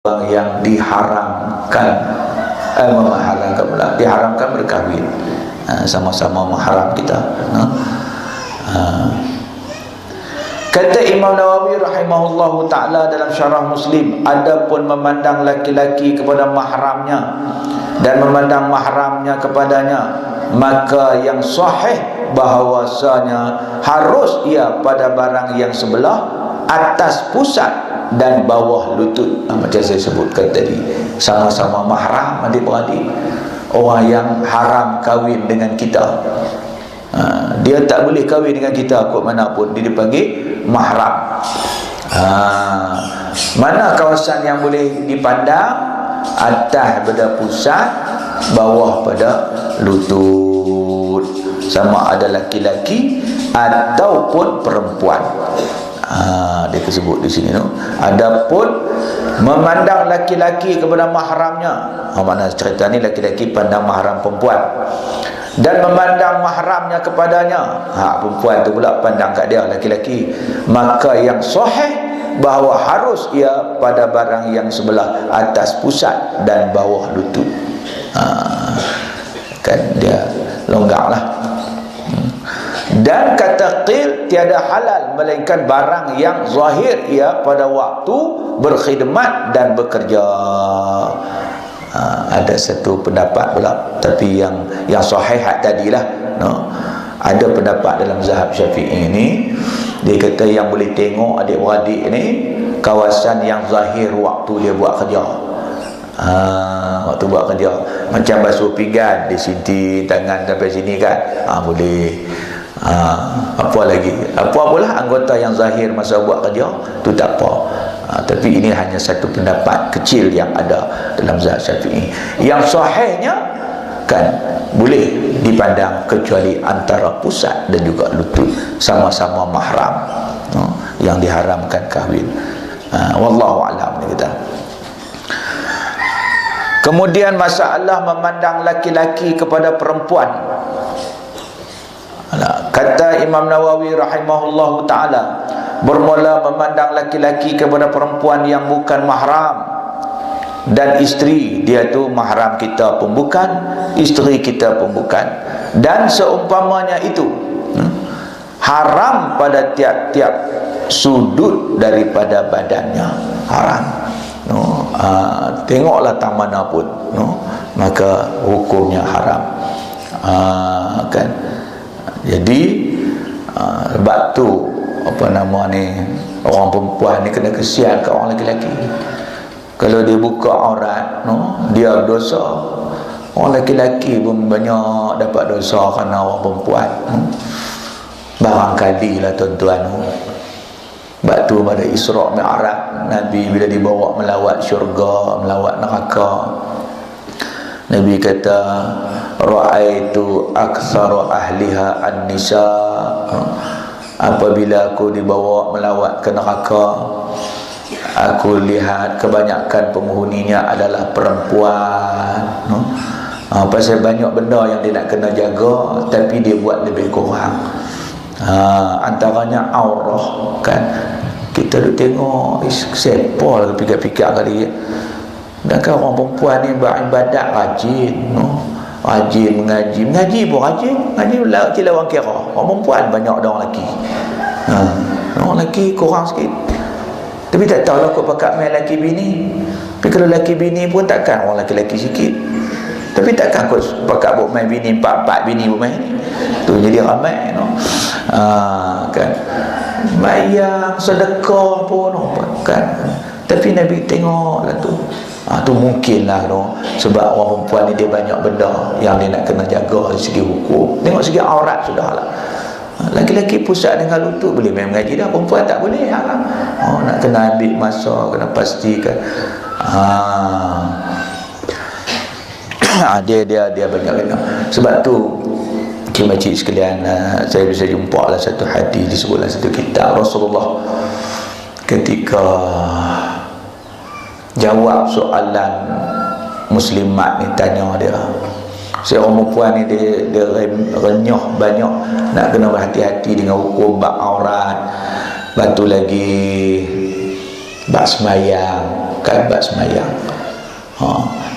orang yang diharamkan mengharamkan pula, diharamkan berkahwin sama-sama mahram kita. Kata Imam Nawawi rahimahullahu ta'ala dalam syarah Muslim, adapun memandang laki-laki kepada mahramnya dan memandang mahramnya kepadanya, maka yang sahih bahawasanya harus ia pada barang yang sebelah, atas pusat dan bawah lutut. Macam saya sebutkan tadi, sama-sama mahram, adik-beradik. Orang yang haram kahwin dengan kita, dia tak boleh kahwin dengan kita kot mana pun, dia dipanggil mahram. Mana kawasan yang boleh dipandang? Atas pada pusat, bawah pada lutut, sama ada laki-laki ataupun perempuan. Dia tersebut di sini tu. Adapun memandang laki-laki kepada mahramnya, mana cerita ni laki-laki pandang mahram perempuan, dan memandang mahramnya kepadanya, perempuan tu pula pandang kat dia laki-laki, maka yang sahih bahawa harus ia pada barang yang sebelah, atas pusat dan bawah lutut. Kan dia longgar lah. Dan kata qil, tiada halal melainkan barang yang zahir ia pada waktu berkhidmat dan bekerja. Ada satu pendapat pula, tapi yang sahih tadilah, ada pendapat dalam mazhab Syafi'i ini, dia kata yang boleh tengok adik-beradik ni kawasan yang zahir waktu dia buat kerja. Waktu buat kerja, macam basuh pinggan di sini, tangan sampai sini kan, boleh. Apa lagi, apa-apalah anggota yang zahir masa buat kerja tu tak apa. Tapi ini hanya satu pendapat kecil yang ada dalam mazhab Syafi'i. Yang sahihnya kan boleh dipandang kecuali antara pusat dan juga lutut, sama-sama mahram yang diharamkan kahwin. Wallahu a'lam kita. Kemudian masalah memandang laki-laki kepada perempuan. Kata Imam Nawawi rahimahullahu ta'ala, bermula memandang laki-laki kepada perempuan yang bukan mahram, dan isteri dia tu mahram kita pun bukan, isteri kita pun bukan, dan seumpamanya itu, haram pada tiap-tiap sudut daripada badannya, haram. Tengoklah tang mana pun, maka hukumnya haram. Kan. Jadi sebab tu apa nama ni, orang perempuan ni kena kesian kat orang lelaki. Kalau dia buka aurat, dia berdosa. Orang lelaki pun banyak dapat dosa kerana orang perempuan. Barangkali lah tuan-tuan, sebab tu pada Isra' Mi'raj, Nabi bila dibawa melawat syurga, melawat neraka, Nabi kata, ra'aitu aktsaru ahliha an-nisa. Apabila aku dibawa melawat ke neraka, aku lihat kebanyakan penghuninya adalah perempuan. Pasal banyak benda yang dia nak kena jaga, tapi dia buat lebih kurang. Antaranya aurah kan. Kita duk tengok siapa lah fikir-fikir kali. Dan kan orang perempuan ni beribadat rajin, rajin mengaji pun rajin, ngaji lawan kira. Orang perempuan banyak ada orang lelaki. Orang lelaki kurang sikit. Tapi tak tahu lah kot pakat main lelaki bini. Tapi kalau lelaki bini pun takkan orang lelaki-lelaki sikit. Tapi takkan kot pakat buat main bini, 4 bini buat main. Tu jadi ramai, kan. Bayang sedekah pun kan. Tapi Nabi tengoklah tu. Tu mungkinlah sebab orang perempuan ni dia banyak benda yang dia nak kena jaga dari segi hukum. Tengok segi aurat sudahlah. Laki-laki pusat dengan lutut boleh main mengaji dah, perempuan tak boleh. Nak kena ambil masa, kena pastikan. Dia banyak kena. Sebab tu makcik sekalian, saya bisa jumpa lah satu hadis disebut dalam satu kitab Rasulullah ketika jawab soalan muslimat ni, tanya dia, seorang perempuan ni dia renyah banyak, nak kena berhati-hati dengan hukum bab aurat, batu lagi bab sembahyang. kan bab semayang.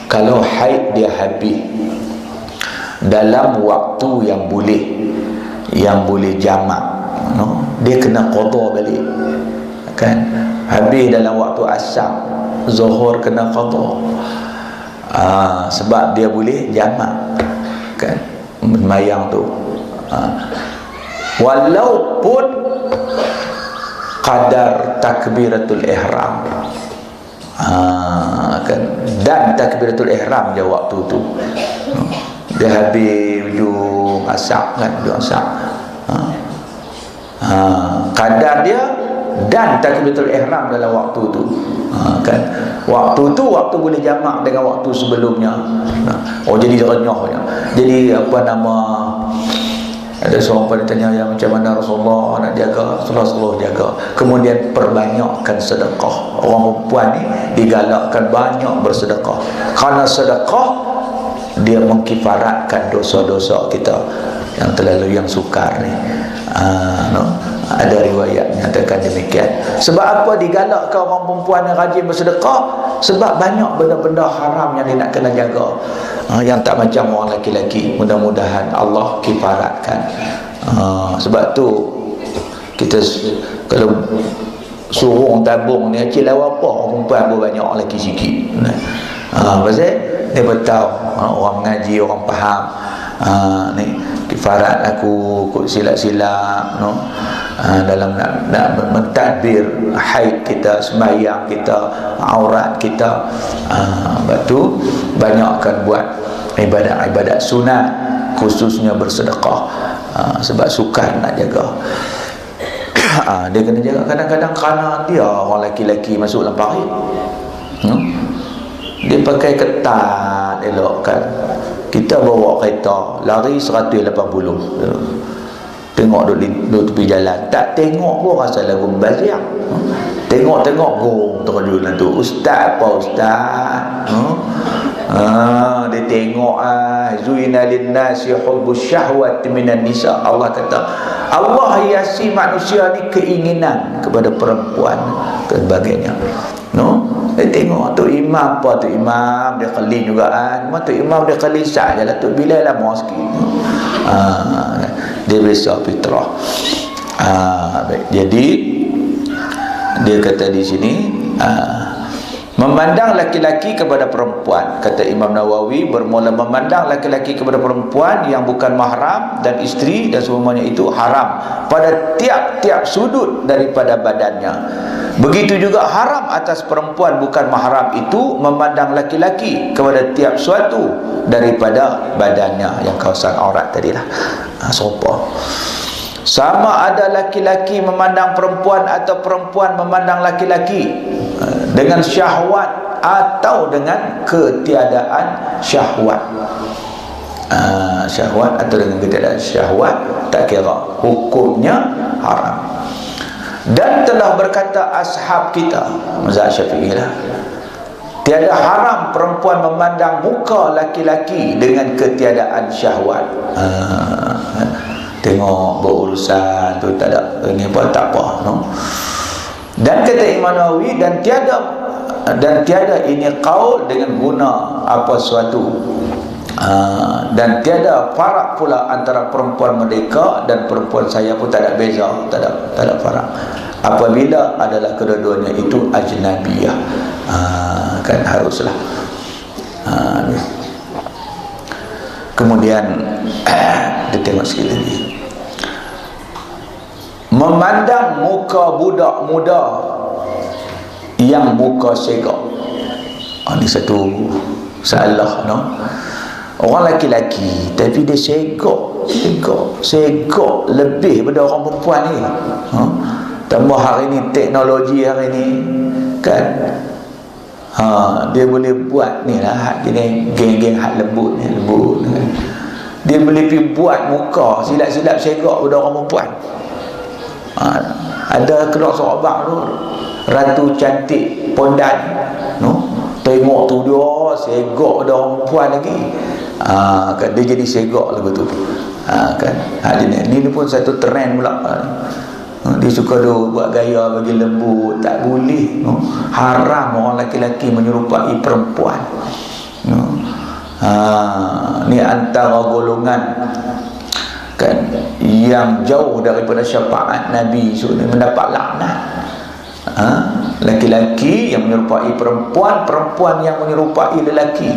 Kalau haid dia habis dalam waktu yang boleh jamak, dia kena qada balik kan. Habis dalam waktu asar, zuhur kena qada. Sebab dia boleh jamak kan semayang tu. Walaupun qadar takbiratul ihram, kan, dan takbiratul ihram je waktu tu dia habis hujung asar kan, hujung asar, qadar dia dan takbiratul ihram dalam waktu tu, kan, waktu tu waktu boleh jamak dengan waktu sebelumnya. Jadi renyahnya. Jadi apa nama, ada seorang pada tanya, yang macam mana Rasulullah nak jaga? Rasulullah jaga, kemudian perbanyakkan sedekah. Orang perempuan ni digalakkan banyak bersedekah, kerana sedekah dia mengkifaratkan dosa-dosa kita yang sukar ni. Ada riwayat menyatakan demikian. Sebab apa digalakkan orang perempuan yang rajin bersedekah? Sebab banyak benda-benda haram yang dia nak kena jaga, yang tak macam orang lelaki-lelaki. Mudah-mudahan Allah kifaratkan. Sebab tu kita kalau suruh tabung ni kecil lah apa, orang perempuan berbanyak, orang lelaki sikit. Pasal dia beritahu orang mengaji, orang faham, ni kifarat aku kut silap-silap dalam nak mentadbir haid kita, sembahyang kita, aurat kita. Lepas tu banyakkan buat ibadat-ibadat sunat, khususnya bersedekah, sebab sukar nak jaga. Dia kena jaga. Kadang-kadang kerana dia orang lelaki-lelaki masuk dalam parit, dia pakai ketat elok kan. Kita bawa kereta lari 180, tengok duduk tepi jalan, tak tengok pun rasa lagu membazir. Tengok gong terjun tu, ustaz apa ustaz? Dia tengok zuina linnasi hubbus syahwat minan nisa. Allah kata, Allah hiasi manusia ni keinginan kepada perempuan dan sebagainya. Dia tengok tu imam apa, tu imam dia kelin juga kan. Tu imam dia kelin sajalah, tu Bilal lama sikit. Dia biasa fitrah. Baik. Jadi dia kata di sini, memandang laki-laki kepada perempuan, kata Imam Nawawi, bermula memandang laki-laki kepada perempuan yang bukan mahram dan isteri dan semuanya itu haram pada tiap-tiap sudut daripada badannya. Begitu juga haram atas perempuan bukan mahram itu memandang laki-laki kepada tiap suatu daripada badannya, yang kawasan aurat tadilah. Sopa. Sama ada laki-laki memandang perempuan atau perempuan memandang laki-laki dengan syahwat atau dengan ketiadaan syahwat. Syahwat atau dengan ketiadaan syahwat, tak kira, hukumnya haram. Dan telah berkata ashab kita, mazhab Syafi'i lah, tiada haram perempuan memandang muka laki-laki dengan ketiadaan syahwat. Tengok berurusan tu tak ada ini apa, tak apa, Dan kata Imam Nawawi, dan tiada ini qaul dengan guna apa suatu, dan tiada farak pula antara perempuan merdeka dan perempuan saya pun tak ada beza, tak ada farak apabila adalah kedua-duanya itu ajnabiyah. Kan haruslah. Kemudian kita tengok sikit lagi, memandang muka budak muda yang muka segak. Ini satu salah, orang laki-laki tapi dia segak lebih daripada orang perempuan ni. Tambah hari ni teknologi hari ni kan, dia boleh buat ni lah, geng-geng hat lembut ni, kan. Dia boleh pergi buat muka silap-silap segak pada orang perempuan. Ada keluar sahabat tu, ratu cantik pondan, tengok tu dia segak pada orang perempuan lagi. Kan dia jadi segak lagu tu. Kan ni pun satu trend pula. dia suka buat gaya bagi lembut, tak boleh. Haram orang lelaki menyerupai perempuan. Ni antara golongan kan yang jauh daripada syafaat Nabi, mendapat laknat. Laki-laki yang menyerupai perempuan, perempuan yang menyerupai lelaki.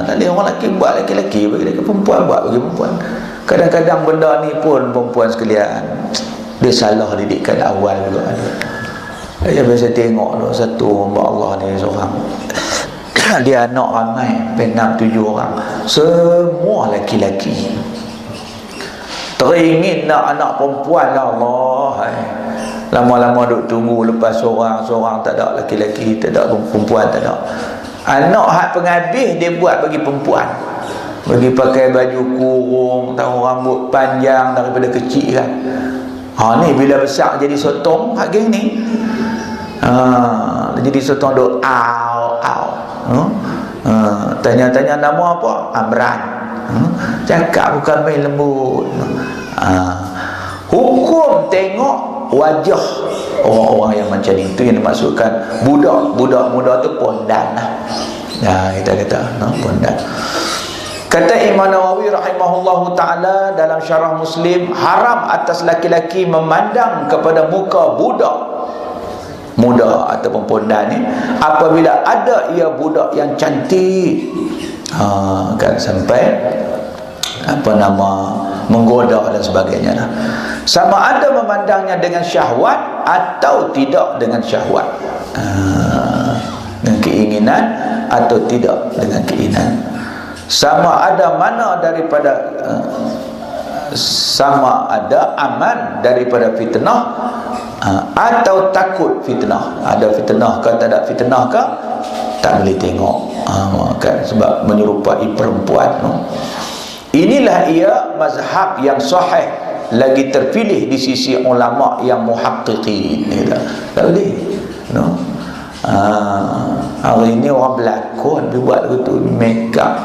Tak boleh orang lelaki buat lelaki, bagi perempuan buat bagi perempuan. Kadang-kadang benda ni pun perempuan sekalian, dia salah didikan awal juga ada. Saya biasa tengok tu satu hamba Allah ni seorang, dia anak ramai, 6-7 orang, semua laki-laki. Teringin nak anak perempuan lah Allah. Lama-lama duk tunggu, lepas seorang tak ada laki-laki, tak ada perempuan, tak ada. Anak hak penghabis dia buat bagi perempuan, bagi pakai baju kurung, tahu rambut panjang daripada kecil kan. Ni bila besar jadi sotong hak geng ni. Jadi sotong duk tanya-tanya nama apa? Amran. Cakap bukan main lembut. Hukum tengok wajah orang-orang yang macam itu, yang dimaksudkan budak muda tu pondan lah. Kita kata pondan. Kata Imam Nawawi rahimahullahu ta'ala dalam syarah Muslim, haram atas laki-laki memandang kepada muka budak muda ataupun pondan ni apabila ada ia budak yang cantik, kan, sampai menggoda dan sebagainya lah. Sama ada memandangnya dengan syahwat atau tidak dengan syahwat, dengan keinginan atau tidak dengan keinginan. Sama ada aman daripada fitnah atau takut fitnah. Ada fitnah ke tak ada fitnah ke, tak boleh tengok, kan, sebab menyerupai perempuan. Inilah ia mazhab yang sahih lagi terpilih di sisi ulama yang muhaqqiqin. Tak boleh. Hari ini orang berlakon, dia buat begitu, make up,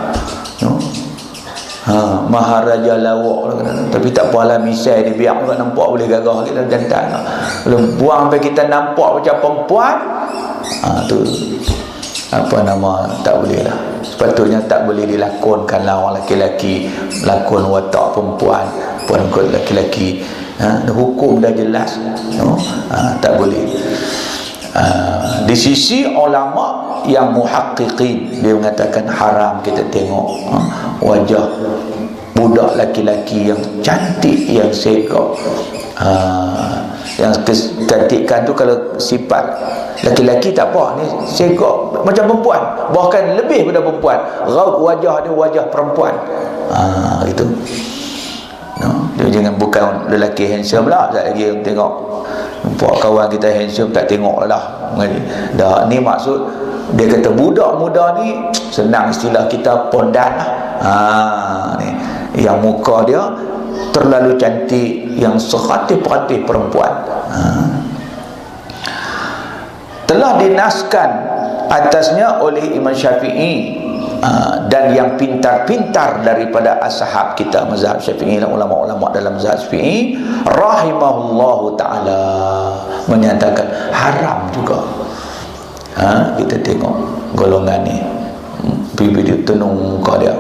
maharaja lawak, tapi tak apalah, misai dia biar orang nampak boleh gagah kita jantan. Kalau buang sampai kita nampak macam perempuan, tu tak boleh lah. Sepatutnya tak boleh dilakonkan lah orang lelaki lakon watak perempuan, perempuan kot lelaki. Hukum dah jelas, tak boleh. Di sisi ulama yang muhaqqiqin, dia mengatakan haram kita tengok wajah budak laki-laki yang cantik, yang segak. Yang kecantikan tu kalau sifat laki-laki tak apa, ni segak macam perempuan, bahkan lebih daripada perempuan. Raut wajah dia wajah perempuan. Gitu. Dia jangan bukan lelaki handsome lah, tak lagi tengok nampak kawan kita handsome tak tengok lah. Dah, ni maksud dia kata budak muda ni, senang istilah kita, pondan lah. Ni yang muka dia terlalu cantik, yang seratif-ratif perempuan. Telah dinaskan atasnya oleh Imam Syafi'i dan yang pintar-pintar daripada ashab kita mazhab Syafi'i, ulama-ulama dalam mazhab Syafi'i rahimahullahu ta'ala, menyatakan haram juga. Kita tengok golongan ni, dia tenung muka dia,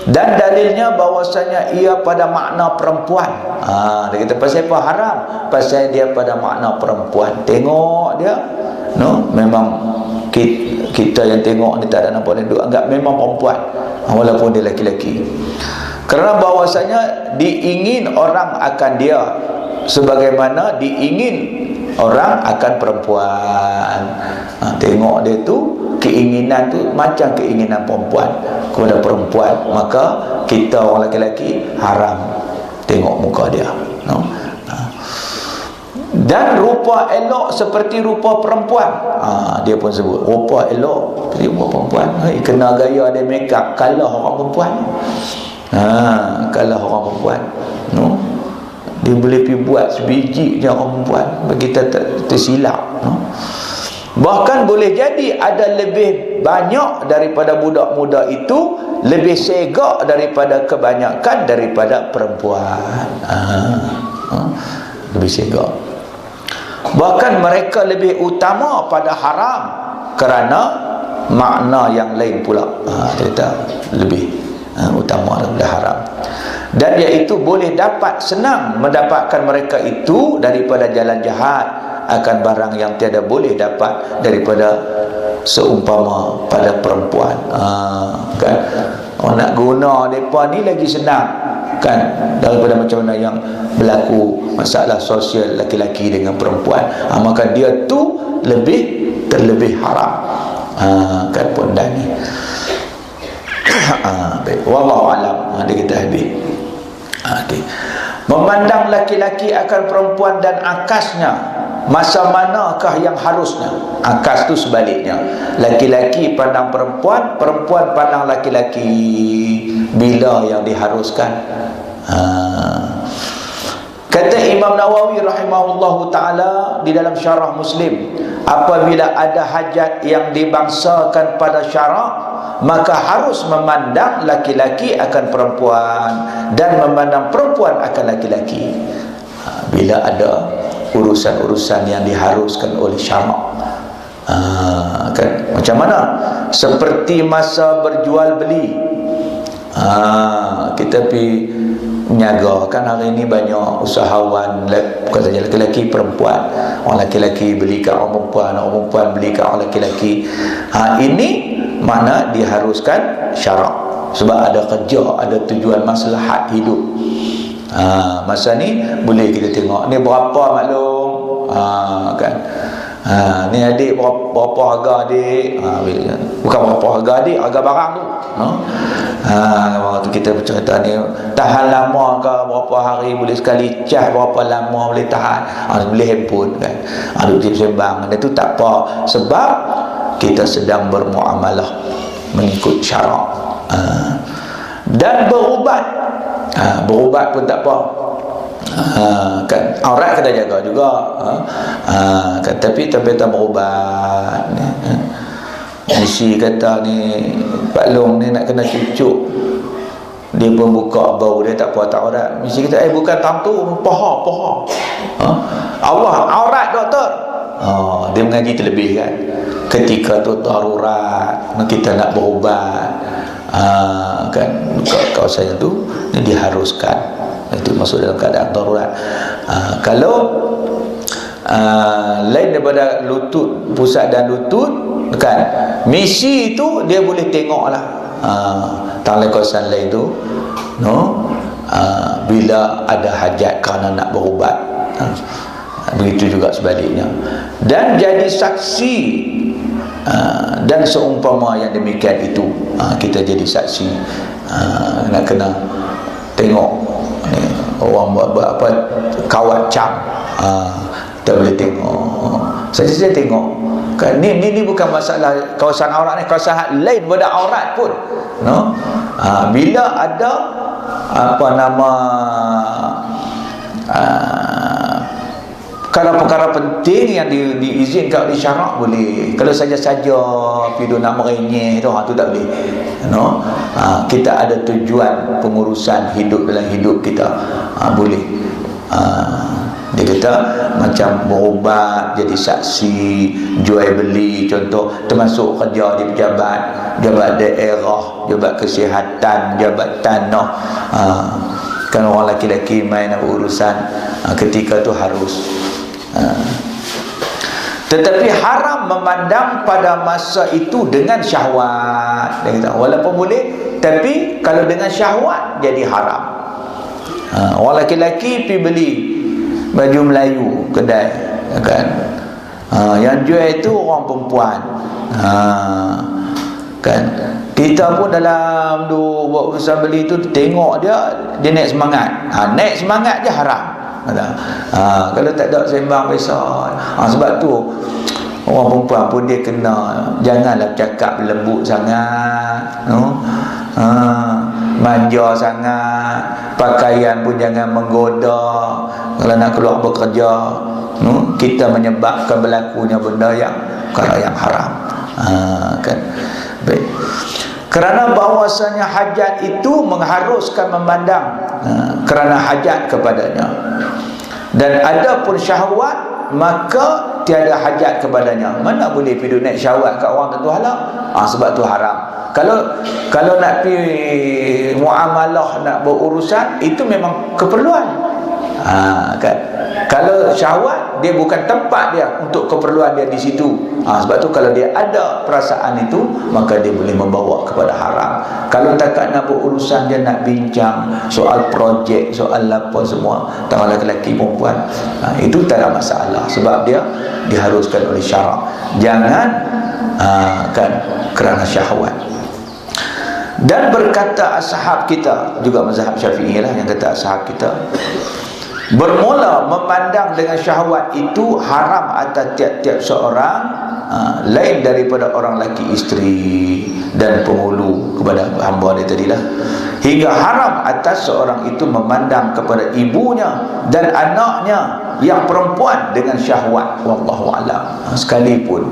dan dalilnya bahwasanya ia pada makna perempuan. Dia kata pasal apa haram? Pasal dia pada makna perempuan. Tengok dia, memang kita yang tengok ni tak ada nampak, dia anggap memang perempuan walaupun dia laki-laki, kerana bahwasanya diingin orang akan dia sebagaimana diingin orang akan perempuan. Tengok dia tu, keinginan tu macam keinginan perempuan kepada perempuan, maka kita orang laki-laki haram tengok muka dia. Dan rupa elok seperti rupa perempuan. Dia pun sebut rupa elok seperti rupa perempuan. Kena gaya dia make up, kalah orang perempuan. Kalah orang perempuan. Dia boleh pergi buat sebiji je orang perempuan, bagi kita tersilap. Bahkan boleh jadi ada lebih banyak daripada budak muda itu, lebih segak daripada kebanyakan daripada perempuan. lebih sega. Bahkan mereka lebih utama pada haram kerana makna yang lain pula. Kita lebih utama daripada haram. Dan iaitu boleh dapat senang mendapatkan mereka itu daripada jalan jahat akan barang yang tiada boleh dapat daripada seumpama pada perempuan. Kan orang nak guna mereka ni lagi senang kan daripada macam mana yang berlaku masalah sosial laki-laki dengan perempuan. Maka dia tu terlebih haram. Kan pun dah ni. Baik, wallahu alam. Dia kita habis. Okay. Memandang laki-laki akan perempuan dan akasnya, masa manakah yang harusnya? Akas tu sebaliknya, laki-laki pandang perempuan, perempuan pandang laki-laki. Bila yang diharuskan? Kata Imam Nawawi rahimahullahu ta'ala di dalam syarah Muslim, apabila ada hajat yang dibangsakan pada syarak, maka harus memandang laki-laki akan perempuan dan memandang perempuan akan laki-laki. Bila ada urusan-urusan yang diharuskan oleh syarak, kan? Macam mana? Seperti masa berjual beli, kita pergi menyaga. Kan hari ini banyak usahawan, bukan saja laki-laki, perempuan. Orang laki-laki beli kat orang perempuan, orang perempuan beli kat orang laki-laki. Ini mana diharuskan syarak, sebab ada kerja, ada tujuan maslahat hidup. Masa ni boleh kita tengok ni berapa maklum, kan. Ni adik berapa harga adik, bukan berapa harga adik, harga barang tu. Waktu kita bercerita ni tahan lama ke berapa hari, boleh sekali cas berapa lama boleh tahan, boleh handphone kan, duduk sembang. Itu tak apa, sebab kita sedang bermuamalah mengikut syarak. Dan berubat, berubat pun tak apa. Kan aurat kena jaga juga, kan, tapi kita berubat. Misi kata ni Pak Long ni nak kena cucuk, dia pun buka bau dia tak puas tak aurat. Misi kita bukan tam tu, paha Allah aurat doktor. Dia mengaji terlebih kan. Ketika tu darurat, kita nak berubat, kan, kawasan tu diharuskan. Itu masuk dalam keadaan darurat. Kalau lain daripada lutut, pusat dan lutut, kan, misi itu dia boleh tengok lah. Tanggal kawasan lain tu, bila ada hajat kerana nak berubat. Begitu juga sebaliknya. Dan jadi saksi, dan seumpama yang demikian itu, kita jadi saksi. Nak kena tengok ni, orang buat apa, kawat cam, kita boleh tengok. Saya tengok kan, ni bukan masalah kawasan aurat ni, kawasan lain pada aurat pun, bila ada apa nama, kalau perkara penting yang diizinkan oleh syarak boleh. Kalau saja-saja pidu nak merenyeh tu tak boleh. Kita ada tujuan pengurusan hidup dalam hidup kita, boleh. Dia kata macam berubat, jadi saksi, jual beli contoh, termasuk kerja di pejabat, jabat daerah, jabat kesihatan, jabat tanah. Kan orang laki-laki main apa urusan, ketika tu harus. Tetapi haram memandang pada masa itu dengan syahwat. Dia kata walaupun boleh, tapi kalau dengan syahwat jadi haram. Orang laki-laki pergi beli baju Melayu kedai, kan, yang jual itu orang perempuan. Kan kita pun dalam buat urusan beli tu, tengok dia naik semangat. Naik semangat je haram. Kalau tak ada sembang biasa. Sebab tu orang perempuan pun dia kena, janganlah cakap lembut sangat, manja sangat, pakaian pun jangan menggoda. Kalau nak keluar bekerja, kita menyebabkan berlakunya benda yang haram. Kan. Baik. Kerana bahawasanya hajat itu mengharuskan memandang, kerana hajat kepadanya. Dan ada pun syahwat, maka tiada hajat kepadanya. Mana boleh pergi naik syahwat kat orang tentu halal? Sebab tu haram. Kalau nak pergi muamalah, nak berurusan, itu memang keperluan. Kan? Kalau syahwat, dia bukan tempat dia untuk keperluan dia di situ. Sebab tu kalau dia ada perasaan itu, maka dia boleh membawa kepada haram. Kalau takat nak berurusan, dia nak bincang soal projek, soal apa semua, antara lelaki perempuan, itu tak ada masalah, sebab dia diharuskan oleh syarak. Jangan kan kerana syahwat. Dan berkata ashab kita, juga mazhab Syafi'i lah yang kata ashab kita, bermula memandang dengan syahwat itu haram atas tiap-tiap seorang, lain daripada orang lelaki isteri dan penghulu kepada hamba dia tadilah, hingga haram atas seorang itu memandang kepada ibunya dan anaknya yang perempuan dengan syahwat, wallahu a'lam, sekalipun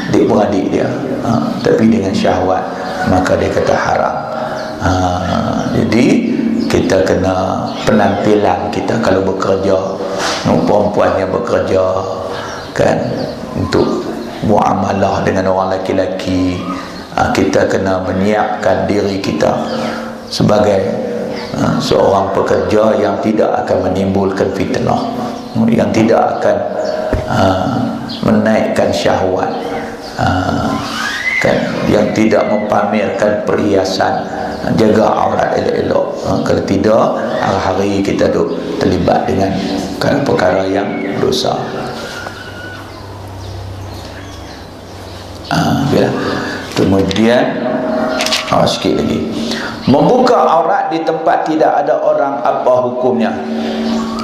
adik-beradik dia, tapi dengan syahwat, maka dia kata haram. Jadi kita kena penampilan kita kalau bekerja, perempuan yang bekerja kan, untuk muamalah dengan orang lelaki-lelaki, kita kena menyiapkan diri kita sebagai seorang pekerja yang tidak akan menimbulkan fitnah, yang tidak akan menaikkan syahwat, kan, yang tidak mempamerkan perhiasan, jaga aurat elok-elok. Kalau tidak, hari-hari kita duk terlibat dengan perkara yang dosa. Kemudian sikit lagi, membuka aurat di tempat tidak ada orang, apa hukumnya?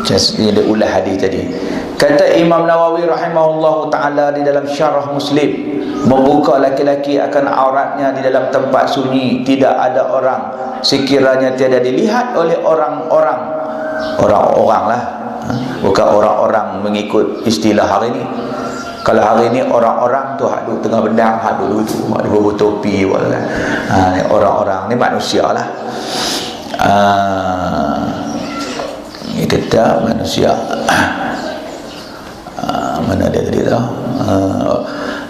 Dia ulah hadis tadi. Kata Imam Nawawi rahimahullahu ta'ala di dalam syarah Muslim, membuka laki-laki akan auratnya di dalam tempat sunyi, tidak ada orang, sekiranya tiada dilihat oleh orang-orang lah, bukan orang-orang mengikut istilah hari ini. Kalau hari ini orang-orang tu hak duduk tengah bedang, hak duduk tu, hak duduk bertopi, orang-orang ni manusia lah. Ini kata manusia. Mana dia tadi tu?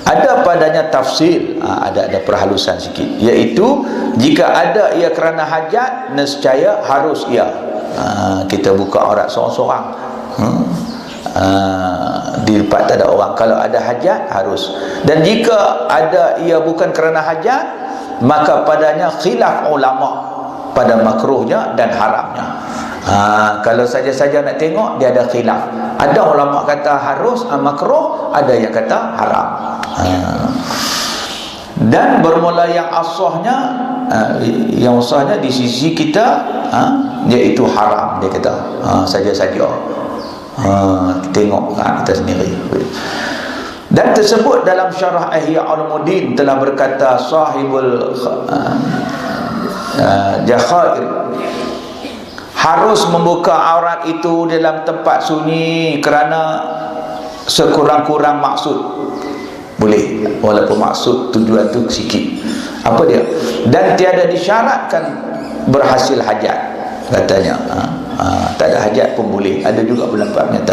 Ada padanya tafsir, ada perhalusan sikit, iaitu jika ada ia kerana hajat, nescaya harus ia kita buka aurat seorang-seorang di tempat tak ada orang. Kalau ada hajat harus. Dan jika ada ia bukan kerana hajat, maka padanya khilaf ulama pada makruhnya dan haramnya. Kalau saja-saja nak tengok, dia ada khilaf. Ada ulama kata harus, makruh, ada yang kata haram. Dan bermula yang asahnya di sisi kita, iaitu haram, dia kata. Saja-saja tengok kita sendiri. Dan tersebut dalam syarah Ihya Ulumuddin telah berkata sahibul Jakhair, harus membuka aurat itu dalam tempat sunyi kerana sekurang-kurang maksud. Boleh, walaupun maksud tujuan tu sikit. Apa dia? Dan tiada disyaratkan berhasil hajat, katanya. Tak ada hajat pun boleh. Ada juga pendapat menyatakan